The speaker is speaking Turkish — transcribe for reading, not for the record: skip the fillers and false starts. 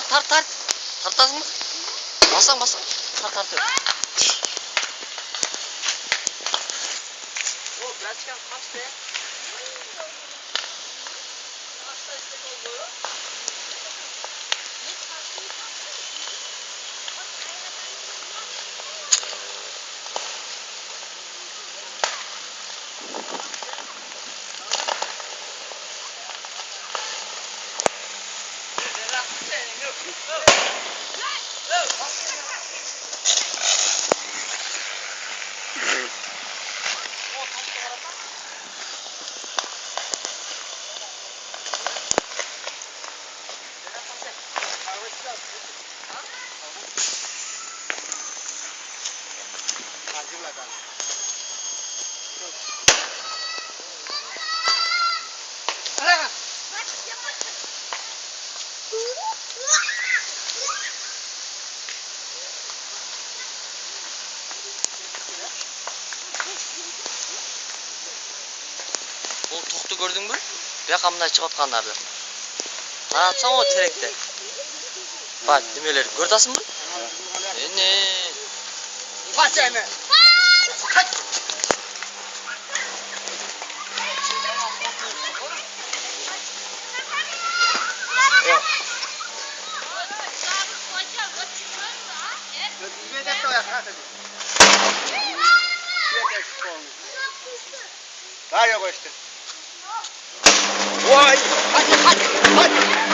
Tart. Tartasın mı? Basan. Tart. O biraz çıkan kaçtı. Kaçta istek oldu? O tohtu gördün mü? Yakamdan çıkartkanlardı. Bana atsana o terekte. Bak demeleri gördün mü? Ne? Kaç yani? Kaç! Vay! Hadi!